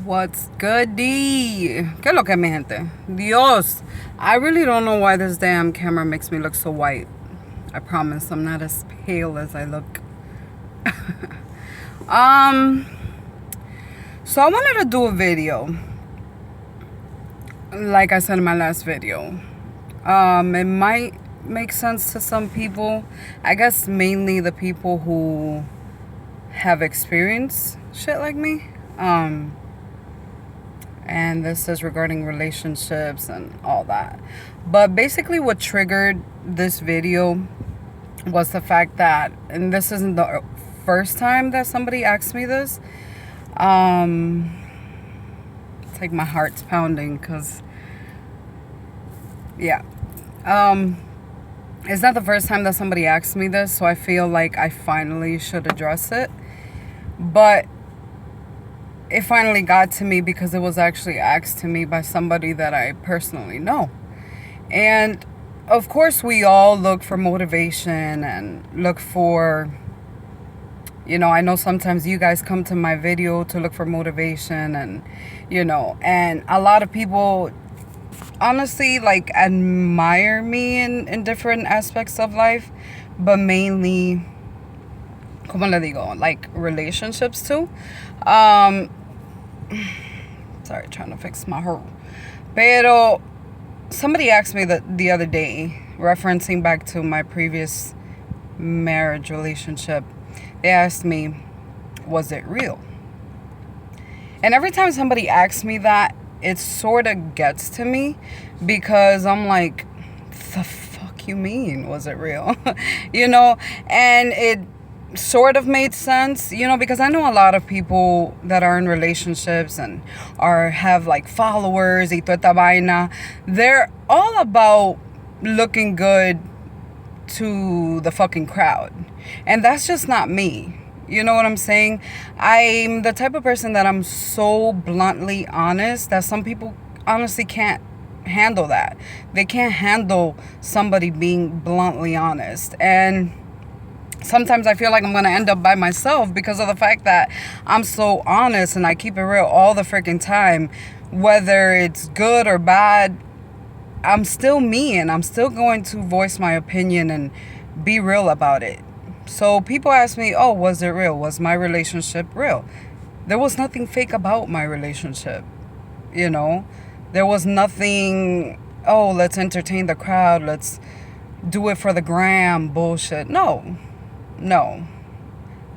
What's good, D? ¿Qué es lo que, mi gente? Dios, I really don't know why this damn camera makes me look so white. I promise I'm not as pale as I look. um, so I wanted to do a video. Like I said in my last video. It might make sense to some people. I guess mainly the people who have experienced shit like me. And this is regarding relationships and all that. But basically what triggered this video was the fact that, and this isn't the first time that somebody asked me this, it's like my heart's pounding because, yeah. It's not the first time that somebody asked me this, so I feel like I finally should address it. But it finally got to me because it was actually asked to me by somebody that I personally know. And of course we all look for motivation and look for, I know sometimes you guys come to my video to look for motivation and, and a lot of people honestly like admire me in different aspects of life, but mainly, como le digo, like relationships too. Sorry, trying to fix my hair. Pero somebody asked me the other day, referencing back to my previous marriage relationship, they asked me, was it real? And every time somebody asks me that, it sort of gets to me because I'm like, the fuck you mean, was it real? And it sort of made sense, because I know a lot of people that are in relationships and have like followers y toda esta vaina. They're all about looking good to the fucking crowd, and that's just not me. You know what I'm saying? I'm the type of person that I'm so bluntly honest that some people honestly can't handle that. They can't handle somebody being bluntly honest. And sometimes I feel like I'm going to end up by myself because of the fact that I'm so honest and I keep it real all the freaking time. Whether it's good or bad, I'm still me and I'm still going to voice my opinion and be real about it. So people ask me, oh, was it real? Was my relationship real? There was nothing fake about my relationship. There was nothing, oh, let's entertain the crowd. Let's do it for the gram bullshit. No.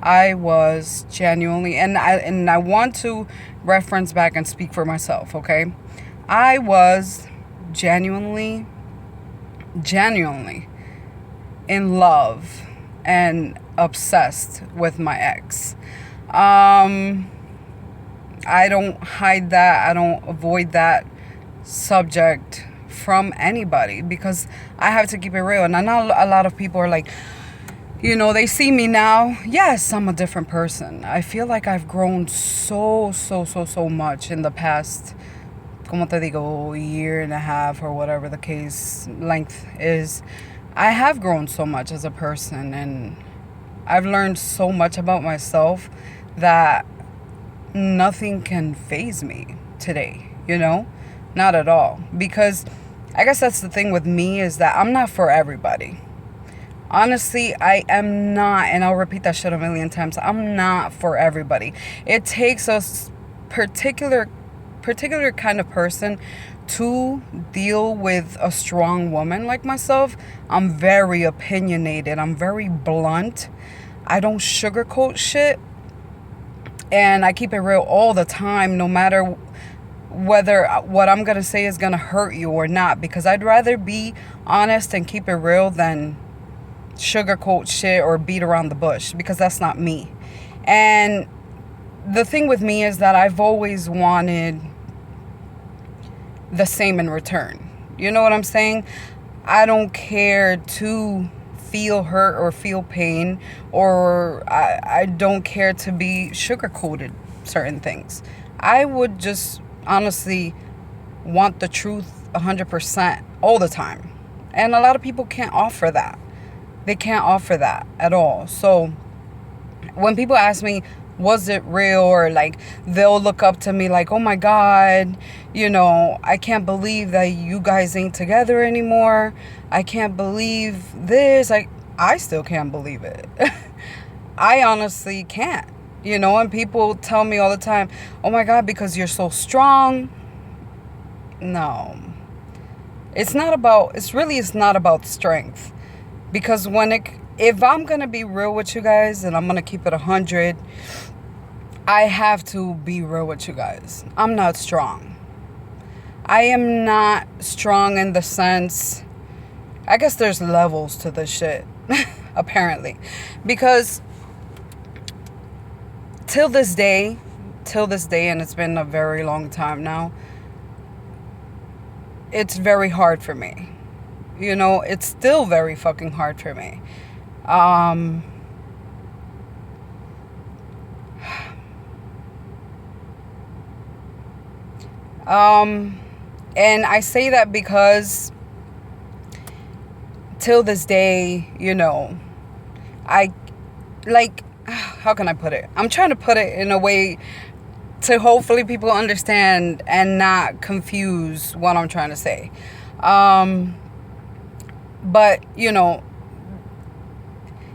I was genuinely, and I want to reference back and speak for myself, okay? I was genuinely in love and obsessed with my ex. I don't hide that. I don't avoid that subject from anybody because I have to keep it real. And I know a lot of people are like, they see me now. Yes, I'm a different person. I feel like I've grown so much in the past, como te digo, year and a half or whatever the case length is. I have grown so much as a person and I've learned so much about myself that nothing can faze me today, Not at all. Because I guess that's the thing with me is that I'm not for everybody. Honestly, I am not, and I'll repeat that shit a million times. I'm not for everybody. It takes a particular kind of person to deal with a strong woman like myself. I'm very opinionated. I'm very blunt. I don't sugarcoat shit. And I keep it real all the time, no matter whether what I'm going to say is going to hurt you or not. Because I'd rather be honest and keep it real than sugarcoat shit or beat around the bush, because that's not me. And the thing with me is that I've always wanted the same in return. You know what I'm saying? I don't care to feel hurt or feel pain, or I don't care to be sugarcoated certain things. I would just honestly want the truth 100% all the time. And a lot of people can't offer that. They can't offer that at all. So when people ask me, Was it real? Or like they'll look up to me like, oh my God, I can't believe that you guys ain't together anymore. I can't believe this. I still can't believe it. I honestly can't, and people tell me all the time, oh my God, because you're so strong. No, it's not about strength. Because if I'm going to be real with you guys, and I'm going to keep it 100, I have to be real with you guys. I'm not strong. I am not strong in the sense, I guess there's levels to this shit, apparently. Because till this day, and it's been a very long time now, it's very hard for me. It's still very fucking hard for me. And I say that because till this day, I like, how can I put it? I'm trying to put it in a way to hopefully people understand and not confuse what I'm trying to say. But,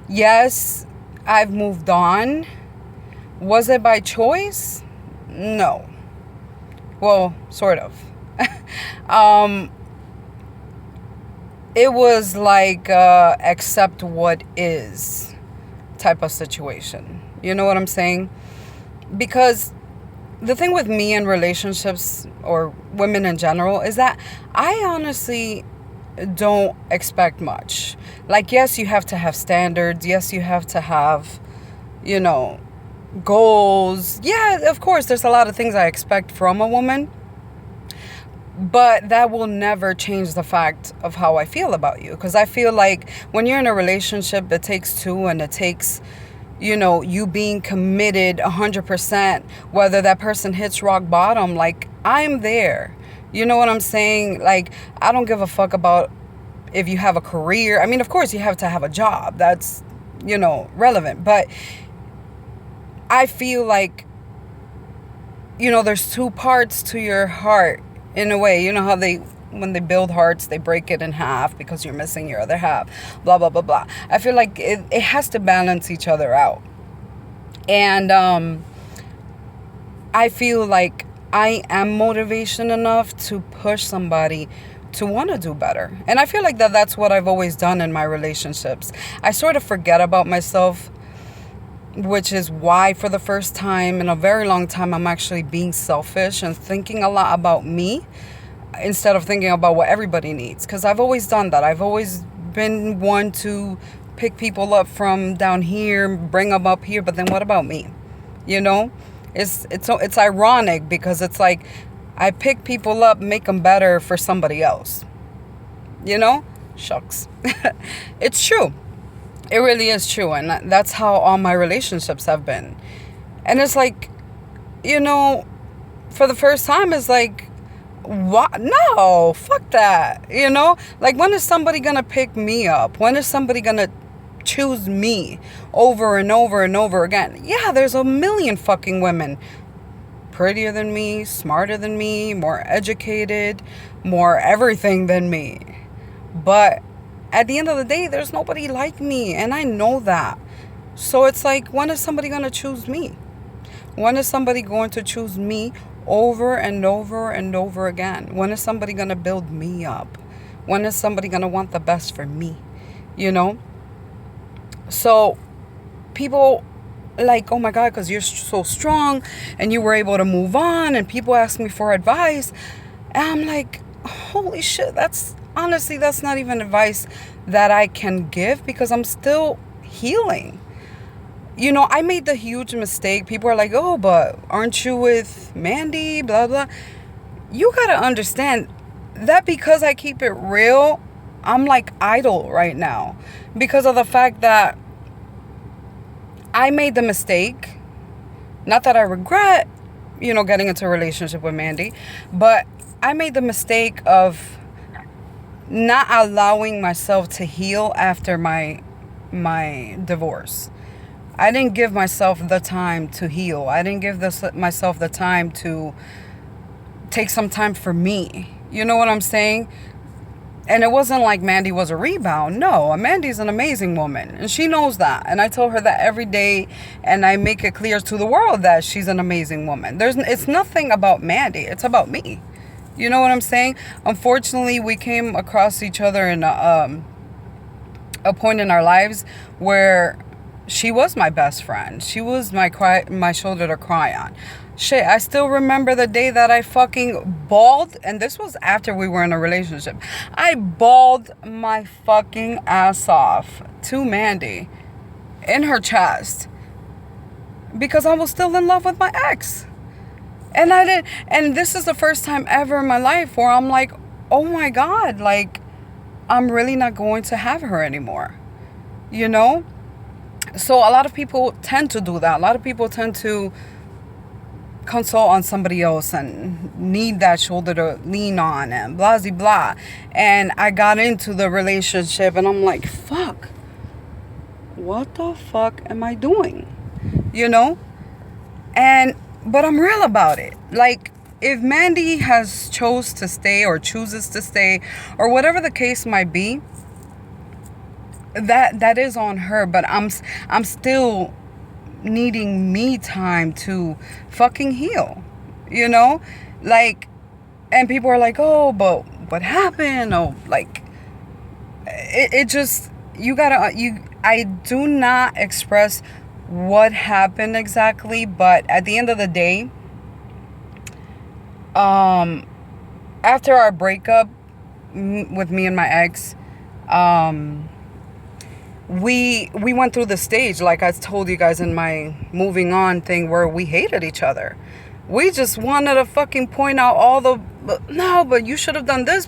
yes, I've moved on. Was it by choice? No. Well, sort of. It was like accept what is type of situation. You know what I'm saying? Because the thing with me in relationships, or women in general, is that I honestly don't expect much. Like, yes, you have to have standards. Yes, you have to have, goals. Yeah, of course, there's a lot of things I expect from a woman. But that will never change the fact of how I feel about you. Because I feel like when you're in a relationship, it takes two, and it takes, you being committed 100%, whether that person hits rock bottom. Like, I'm there. You know what I'm saying? Like, I don't give a fuck about if you have a career. I mean, of course, you have to have a job. That's, relevant. But I feel like, there's two parts to your heart. In a way, how when they build hearts, they break it in half because you're missing your other half, blah, blah, blah, blah. I feel like it has to balance each other out. And I feel like I am motivation enough to push somebody to want to do better. And I feel like that's what I've always done in my relationships. I sort of forget about myself, which is why for the first time in a very long time, I'm actually being selfish and thinking a lot about me instead of thinking about what everybody needs. Because I've always done that. I've always been one to pick people up from down here, bring them up here. But then what about me? It's ironic because it's like I pick people up, make them better for somebody else. Shucks. It's true. It really is true. And that's how all my relationships have been. And it's like, for the first time, it's like, what? No, fuck that. Like, when is somebody going to pick me up? When is somebody going to choose me over and over and over again? Yeah, there's a million fucking women prettier than me, smarter than me, more educated, more everything than me. But at the end of the day, there's nobody like me, and I know that. So it's like, when is somebody going to choose me? When is somebody going to choose me over and over and over again? When is somebody going to build me up? When is somebody going to want the best for me? So people like, oh my God, because you're so strong and you were able to move on, and people ask me for advice. And I'm like, holy shit, that's not even advice that I can give because I'm still healing. I made the huge mistake. People are like, oh, but aren't you with Mandy? Blah, blah. You got to understand that because I keep it real, I'm like idle right now because of the fact that I made the mistake. Not that I regret, getting into a relationship with Mandy, but I made the mistake of not allowing myself to heal after my divorce. I didn't give myself the time to heal. I didn't give myself the time to take some time for me. You know what I'm saying? And it wasn't like Mandy was a rebound. No, Mandy's an amazing woman. And she knows that. And I tell her that every day. And I make it clear to the world that she's an amazing woman. It's nothing about Mandy. It's about me. You know what I'm saying? Unfortunately, we came across each other in a point in our lives where she was my best friend. She was my shoulder to cry on. Shit, I still remember the day that I fucking bawled, and this was after we were in a relationship. I bawled my fucking ass off to Mandy in her chest because I was still in love with my ex. And this is the first time ever in my life where I'm like, oh my God, like, I'm really not going to have her anymore. You know? So a lot of people tend to do that. A lot of people tend to consult on somebody else and need that shoulder to lean on and blah, blah, blah. And I got into the relationship and I'm like, fuck, what the fuck am I doing? You know? But I'm real about it. Like, if Mandy has chose to stay or chooses to stay or whatever the case might be, that is on her. But I'm still needing me time to fucking heal, you know? Like, and people are like, oh, but what happened? Oh, like, it just, I do not express what happened exactly, but at the end of the day, after our breakup with me and my ex, we went through the stage, like I told you guys in my moving on thing, where we hated each other. We just wanted to fucking point out but you should have done this,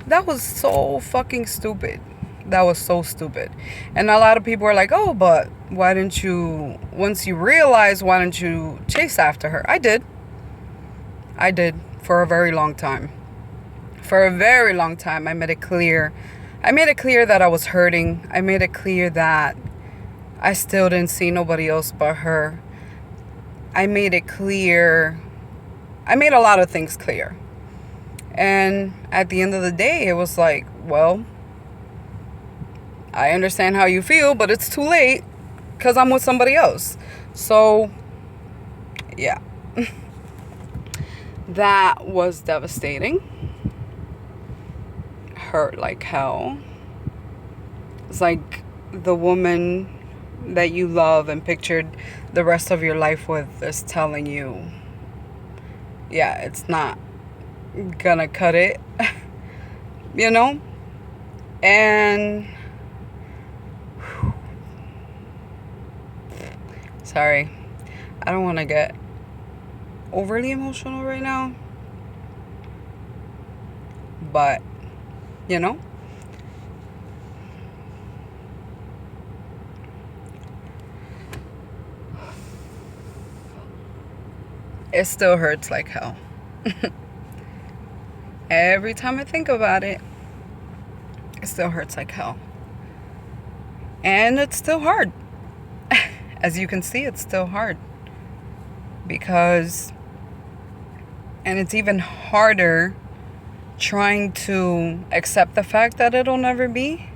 that was so fucking stupid. That was so stupid. And a lot of people are like, oh, but why didn't you, once you realize, why didn't you chase after her? I did for a very long time. For a very long time, I made it clear that I was hurting. I made it clear that I still didn't see nobody else but her. I made it clear. I made a lot of things clear. And at the end of the day, it was like, well, I understand how you feel, but it's too late because I'm with somebody else. So, yeah. That was devastating. Hurt like hell. It's like the woman that you love and pictured the rest of your life with is telling you, yeah, it's not gonna cut it. You know? And sorry, I don't want to get overly emotional right now, but you know, it still hurts like hell. Every time I think about it, it still hurts like hell. And it's still hard. As you can see, it's still hard. Because, and it's even harder trying to accept the fact that it'll never be,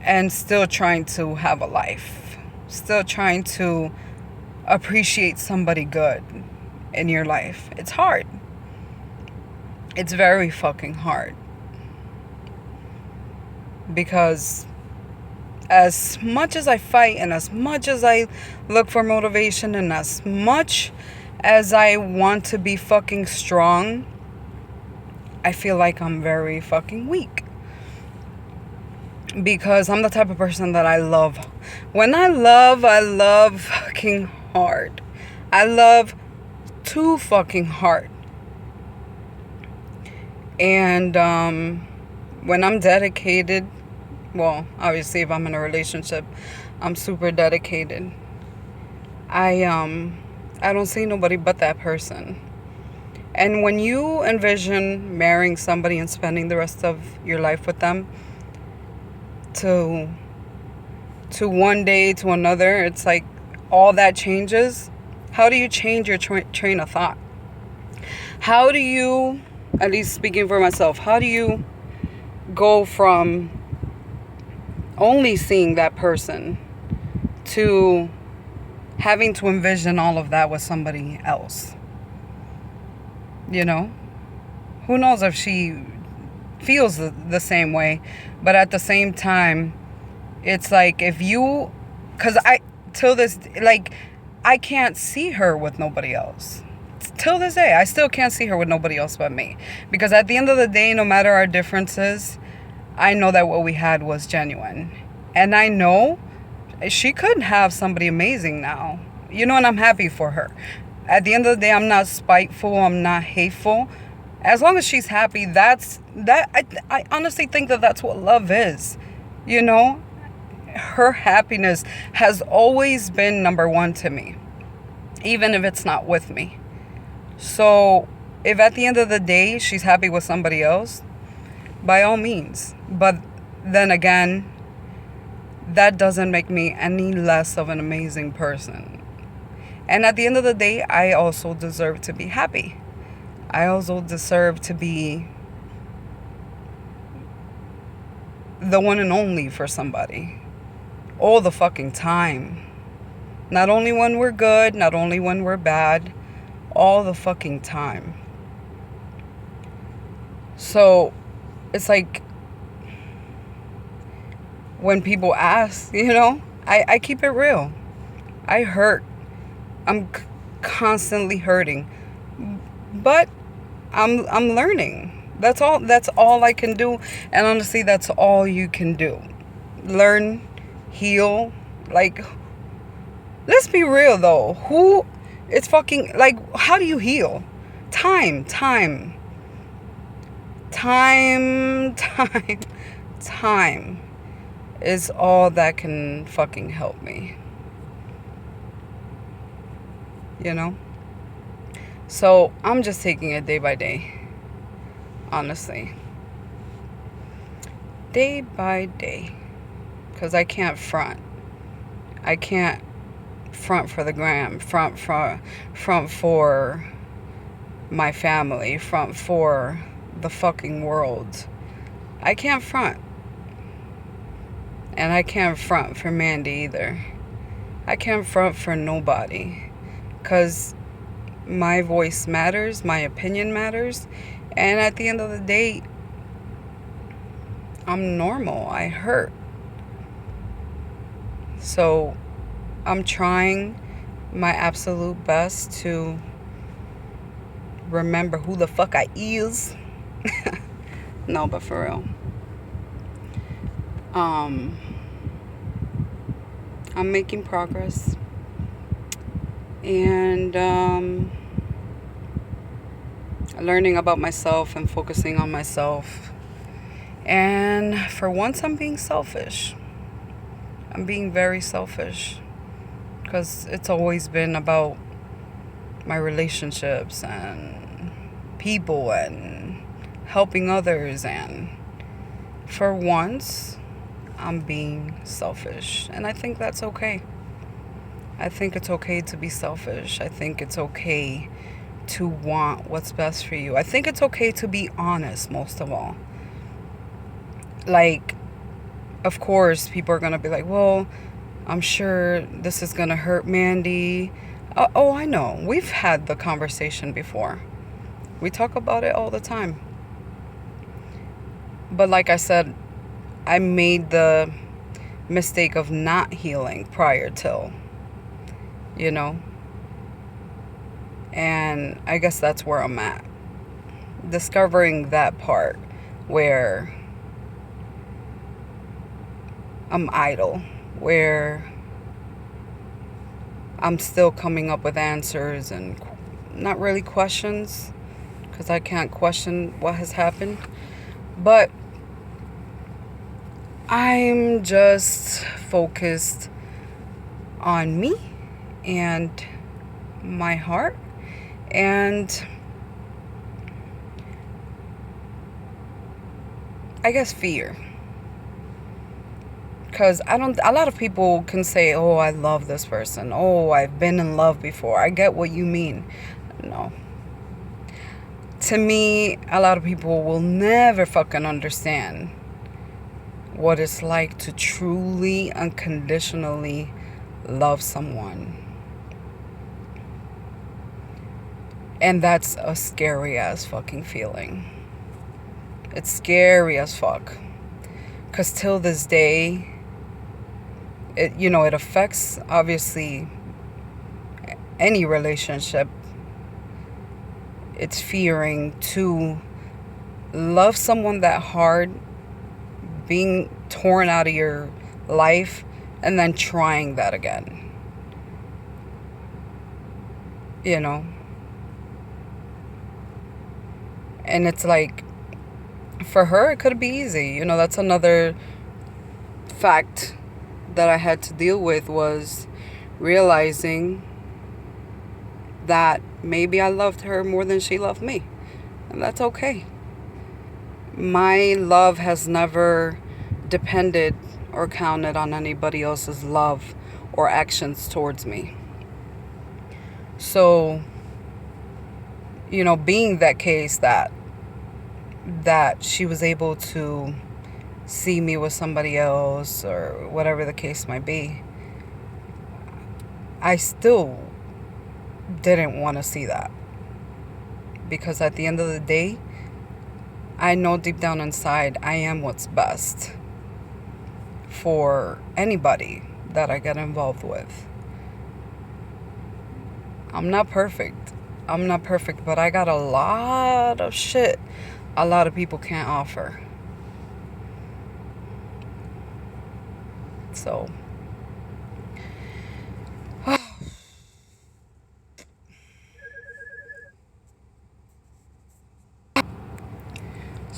and still trying to have a life. Still trying to appreciate somebody good in your life. It's hard. It's very fucking hard. Because as much as I fight and as much as I look for motivation and as much as I want to be fucking strong, I feel like I'm very fucking weak. Because I'm the type of person that I love. When I love fucking hard. I love too fucking hard. And when I'm dedicated, well, obviously if I'm in a relationship, I'm super dedicated. I don't see nobody but that person. And when you envision marrying somebody and spending the rest of your life with them, to to one day to another, it's like all that changes. How do you change your train of thought? How do you, at least speaking for myself, how do you go from only seeing that person to having to envision all of that with somebody else? You know? Who knows if she feels the same way, but at the same time, it's like if you, because till this, like, I can't see her with nobody else. Till this day, I still can't see her with nobody else but me. Because at the end of the day, no matter our differences, I know that what we had was genuine. And I know she could have somebody amazing now. You know, and I'm happy for her. At the end of the day, I'm not spiteful. I'm not hateful. As long as she's happy, I honestly think that that's what love is. You know, her happiness has always been number one to me, even if it's not with me. So if at the end of the day she's happy with somebody else, by all means. But then again, that doesn't make me any less of an amazing person. And at the end of the day, I also deserve to be happy. I also deserve to be the one and only for somebody. All the fucking time. Not only when we're good, not only when we're bad, all the fucking time. So it's like when people ask, you know, I keep it real. I hurt. I'm constantly hurting. But I'm learning. That's all I can do. And honestly, that's all you can do. Learn, heal. Like, let's be real though. It's fucking, like, how do you heal? Time is all that can fucking help me. You know? So I'm just taking it day by day. Honestly. Day by day. Because I can't front. I can't front for the gram, front for my family, front for the fucking world. I can't front. And I can't front for Mandy either. I can't front for nobody. Because my voice matters, my opinion matters, and at the end of the day, I'm normal. I hurt. So I'm trying my absolute best to remember who the fuck I is. No, but for real. I'm making progress. And learning about myself and focusing on myself. And for once, I'm being selfish. I'm being very selfish. Because it's always been about my relationships and people and helping others. And for once, I'm being selfish. And I think that's okay. I think it's okay to be selfish. I think it's okay to want what's best for you. I think it's okay to be honest, most of all. Like, of course, people are going to be like, well, I'm sure this is going to hurt Mandy. Oh, I know. We've had the conversation before. We talk about it all the time. But like I said, I made the mistake of not healing prior till, you know. And I guess that's where I'm at. Discovering that part where I'm idle, where I'm still coming up with answers and not really questions, because I can't question what has happened. But I'm just focused on me and my heart and I guess fear. Because a lot of people can say, oh, I love this person. Oh, I've been in love before. I get what you mean. No. To me, a lot of people will never fucking understand what it's like to truly, unconditionally love someone. And that's a scary ass fucking feeling. It's scary as fuck. Because till this day, it affects, obviously, any relationship. It's fearing to love someone that hard, being torn out of your life, and then trying that again. And it's like, for her, it could be easy. That's another fact that I had to deal with, was realizing that maybe I loved her more than she loved me. And that's okay. My love has never depended or counted on anybody else's love or actions towards me. So, being that case that she was able to see me with somebody else or whatever the case might be, I still didn't want to see that. Because at the end of the day, I know deep down inside I am what's best for anybody that I get involved with. I'm not perfect, but I got a lot of shit a lot of people can't offer. So,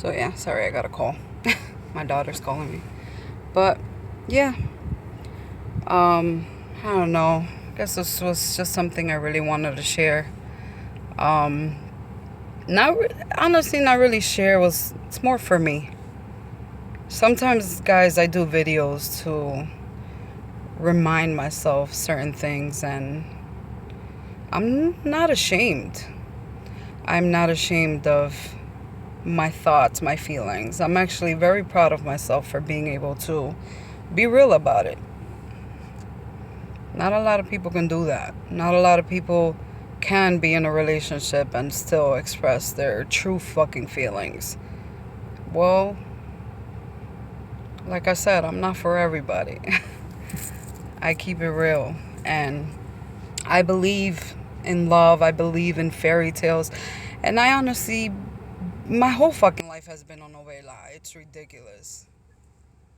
yeah, sorry, I got a call. My daughter's calling me. But, yeah. I don't know. I guess this was just something I really wanted to share. Honestly, not really share. It's more for me. Sometimes, guys, I do videos to remind myself certain things, and I'm not ashamed. I'm not ashamed of my thoughts, my feelings. I'm actually very proud of myself for being able to be real about it. Not a lot of people can do that. Not a lot of people can be in a relationship and still express their true fucking feelings. Well, like I said, I'm not for everybody. I keep it real. And I believe in love. I believe in fairy tales. And I honestly, my whole fucking life has been a novela. It's ridiculous.